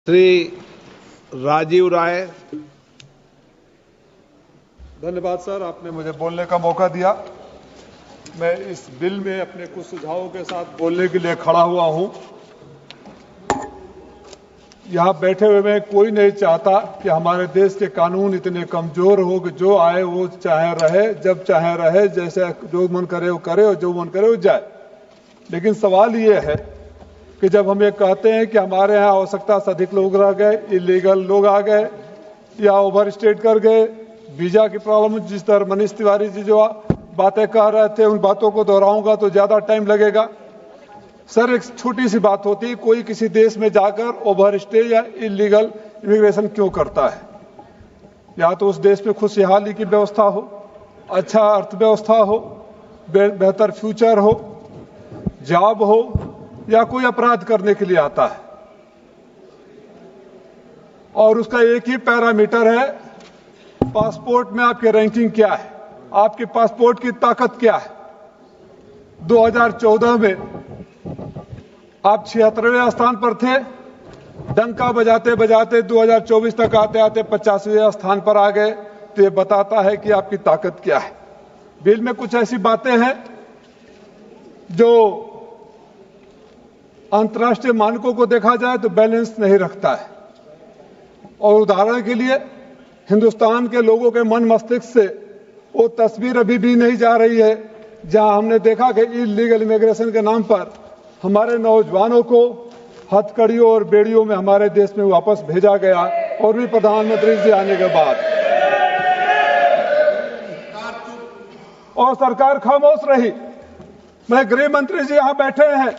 श्री राजीव राय। धन्यवाद सर, आपने मुझे बोलने का मौका दिया। मैं इस बिल में अपने कुछ सुझावों के साथ बोलने के लिए खड़ा हुआ हूं। यहां बैठे हुए में कोई नहीं चाहता कि हमारे देश के कानून इतने कमजोर हो कि जो आए वो चाहे रहे, जब चाहे रहे, जैसे जो मन करे वो करे और जो मन करे वो जाए। लेकिन सवाल ये है कि जब हम ये कहते हैं कि हमारे यहाँ आवश्यकता से अधिक लोग रह गए, इलीगल लोग आ गए या ओवर स्टेट कर गए, वीजा की प्रॉब्लम, जिस तरह मनीष तिवारी जी जो बातें कह रहे थे उन बातों को दोहराऊंगा तो ज्यादा टाइम लगेगा। सर, एक छोटी सी बात होती है, कोई किसी देश में जाकर ओवर स्टे या इलीगल इमिग्रेशन क्यों करता है? या तो उस देश में खुशहाली की व्यवस्था हो, अच्छा अर्थव्यवस्था हो, बेहतर फ्यूचर हो, जॉब हो, या कोई अपराध करने के लिए आता है। और उसका एक ही पैरामीटर है, पासपोर्ट में आपकी रैंकिंग क्या है, आपके पासपोर्ट की ताकत क्या है। 2014 में आप 76वें स्थान पर थे, डंका बजाते बजाते 2024 तक आते आते 50वें स्थान पर आ गए। तो ये बताता है कि आपकी ताकत क्या है। बिल में कुछ ऐसी बातें हैं जो अंतर्राष्ट्रीय मानकों को देखा जाए तो बैलेंस नहीं रखता है। और उदाहरण के लिए हिंदुस्तान के लोगों के मन मस्तिष्क से वो तस्वीर अभी भी नहीं जा रही है जहां हमने देखा कि इलीगल इमिग्रेशन के नाम पर हमारे नौजवानों को हथकड़ियों और बेड़ियों में हमारे देश में वापस भेजा गया, और भी प्रधानमंत्री जी आने के बाद। और सरकार खामोश रही। मैं गृह मंत्री जी यहां बैठे हैं,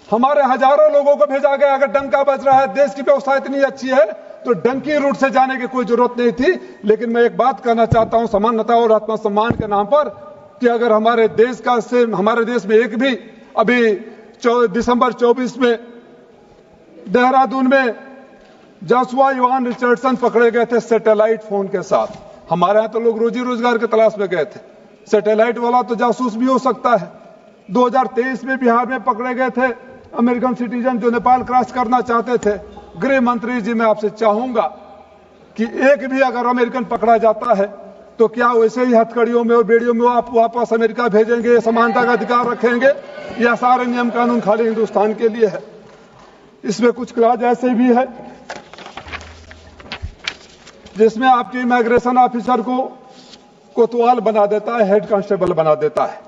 हमारे हजारों लोगों को भेजा गया। अगर डंका बज रहा है, देश की व्यवस्था इतनी अच्छी है तो डंकी रूट से जाने की कोई जरूरत नहीं थी। लेकिन मैं एक बात कहना चाहता हूं समानता और आत्मसम्मान के नाम पर, कि अगर हमारे देश में एक भी अभी दिसंबर 24 में देहरादून में जॉशुआ इवान रिचर्डसन पकड़े गए थे सैटेलाइट फोन के साथ। हमारे यहां तो लोग रोजी रोजगार की तलाश में गए थे, सैटेलाइट वाला तो जासूस भी हो सकता है। 2023 में बिहार में पकड़े गए थे अमेरिकन सिटीजन जो नेपाल क्रॉस करना चाहते थे। गृह मंत्री जी, मैं आपसे चाहूंगा कि एक भी अगर अमेरिकन पकड़ा जाता है तो क्या वैसे ही हथकड़ियों में और बेड़ियों में आप वापस अमेरिका भेजेंगे, समानता का अधिकार रखेंगे, या सारे नियम कानून खाली हिंदुस्तान के लिए है? इसमें कुछ क्लाज ऐसे भी है जिसमें आपके इमिग्रेशन ऑफिसर को कोतवाल बना देता है, हेड कांस्टेबल बना देता है।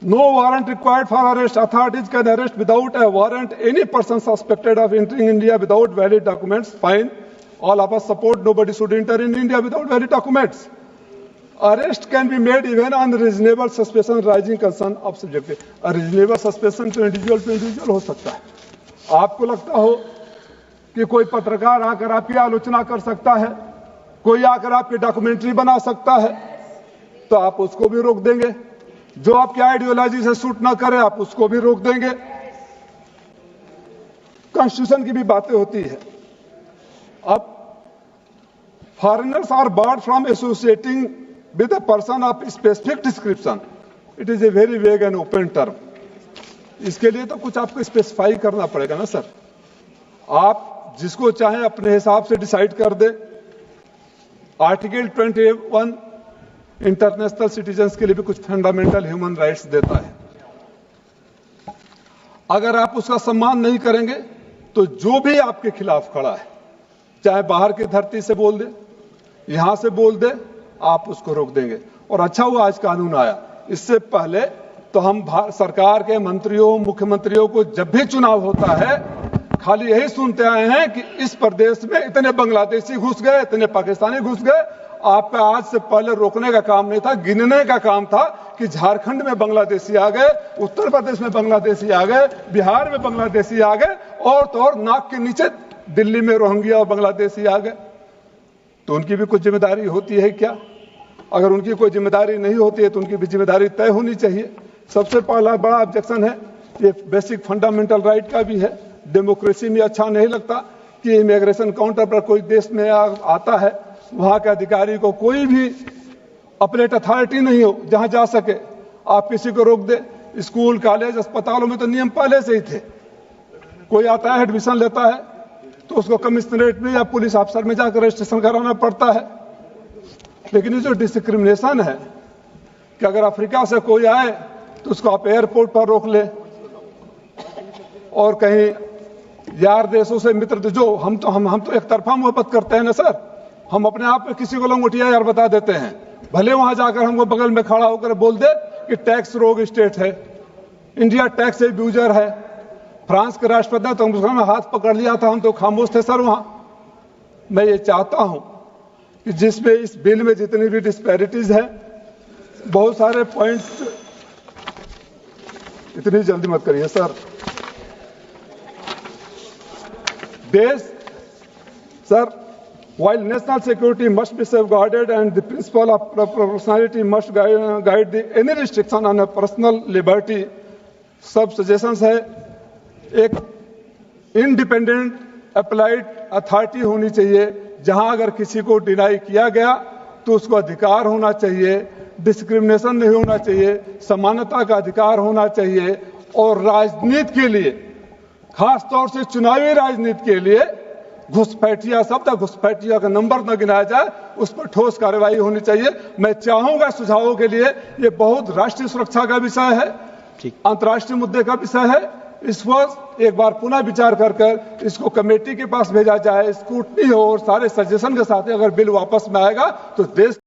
No warrant required for arrest. Authorities can arrest without a warrant any person suspected of entering India without valid documents. Fine. All of us support nobody should enter in India without valid documents. Arrest can be made even on reasonable suspicion rising concern of subject. A reasonable suspicion तो individual हो सकता है। आपको लगता हो कि कोई पत्रकार आकर आपकी आलोचना कर सकता है, कोई आकर आपकी डॉक्यूमेंट्री बना सकता है, तो आप उसको भी रोक देंगे। जो आपकी आइडियोलॉजी से सूट ना करे आप उसको भी रोक देंगे। कॉन्स्टिट्यूशन की भी बातें होती है। अब foreigners are barred from associating with a person of specific description. It is a very vague and open term. इसके लिए तो कुछ आपको स्पेसिफाई करना पड़ेगा ना सर। आप जिसको चाहें अपने हिसाब से डिसाइड कर दे। आर्टिकल 21 इंटरनेशनल सिटीजन्स के लिए भी कुछ फंडामेंटल ह्यूमन राइट्स देता है। अगर आप उसका सम्मान नहीं करेंगे तो जो भी आपके खिलाफ खड़ा है, चाहे बाहर की धरती से बोल दे, यहां से बोल दे, आप उसको रोक देंगे। और अच्छा हुआ आज कानून आया। इससे पहले तो हम सरकार के मंत्रियों, मुख्यमंत्रियों को जब भी चुनाव होता है खाली यही सुनते आए हैं कि इस प्रदेश में इतने बांग्लादेशी घुस गए, इतने पाकिस्तानी घुस गए। आपका आज से पहले रोकने का काम नहीं था, गिनने का काम था कि झारखंड में बांग्लादेशी आ गए, उत्तर प्रदेश में बांग्लादेशी आ गए, बिहार में बांग्लादेशी आ गए, और तो और नाक के नीचे दिल्ली में रोहिंग्या और बांग्लादेशी आ गए। तो उनकी भी कुछ जिम्मेदारी होती है क्या? अगर उनकी कोई जिम्मेदारी नहीं होती है तो उनकी भी जिम्मेदारी तय होनी चाहिए। सबसे पहला बड़ा ऑब्जेक्शन है, ये बेसिक फंडामेंटल राइट का भी है। डेमोक्रेसी में अच्छा नहीं लगता कि इमिग्रेशन काउंटर पर कोई देश में आता है, वहां के अधिकारी को कोई भी अपलेट अथॉरिटी नहीं हो जहां जा सके आप किसी को रोक दे। स्कूल, कॉलेज, अस्पतालों में तो नियम पहले से ही थे। कोई आता है, एडमिशन लेता है, तो उसको कमिश्नरेट में या पुलिस अफसर में जाकर रजिस्ट्रेशन कराना पड़ता है। लेकिन ये जो डिस्क्रिमिनेशन है कि अगर अफ्रीका से कोई आए तो उसको आप एयरपोर्ट पर रोक ले, और कहीं यार देशों से मित्र जो हम तो एक तरफा मोहब्बत करते हैं ना सर, हम अपने आप में किसी को लंगोटिया यार बता देते हैं, भले वहां जाकर हमको बगल में खड़ा होकर बोल दे कि टैक्स रोग स्टेट है, इंडिया टैक्स एब्यूजर है। फ्रांस के राष्ट्रपति ने तो हम हाथ पकड़ लिया था, हम तो खामोश थे सर वहां। मैं ये चाहता हूं कि जिसमें इस बिल में जितनी भी डिस्पैरिटीज है, बहुत सारे पॉइंट, इतनी जल्दी मत करिए सर। देश sir, while national security must be safeguarded and the principle of proportionality must guide any restriction on a personal liberty, सब सजेशंस है। एक इंडिपेंडेंट अप्लाइड अथॉरिटी होनी चाहिए, जहां अगर किसी को डिनाई किया गया तो उसको अधिकार होना चाहिए, डिस्क्रिमिनेशन नहीं होना चाहिए, समानता का अधिकार होना चाहिए। और राजनीति के लिए, खास तौर से चुनावी राजनीति के लिए, घुसपैठिया शब्द, घुसपैठिया का नंबर न गिनाया जाए, उस पर ठोस कार्रवाई होनी चाहिए। मैं चाहूंगा सुझावों के लिए, ये बहुत राष्ट्रीय सुरक्षा का विषय है, अंतर्राष्ट्रीय मुद्दे का विषय है। इस पर एक बार पुनः विचार कर इसको कमेटी के पास भेजा जाए, स्क्रूटनी हो और सारे सजेशन के साथ अगर बिल वापस में आएगा तो देश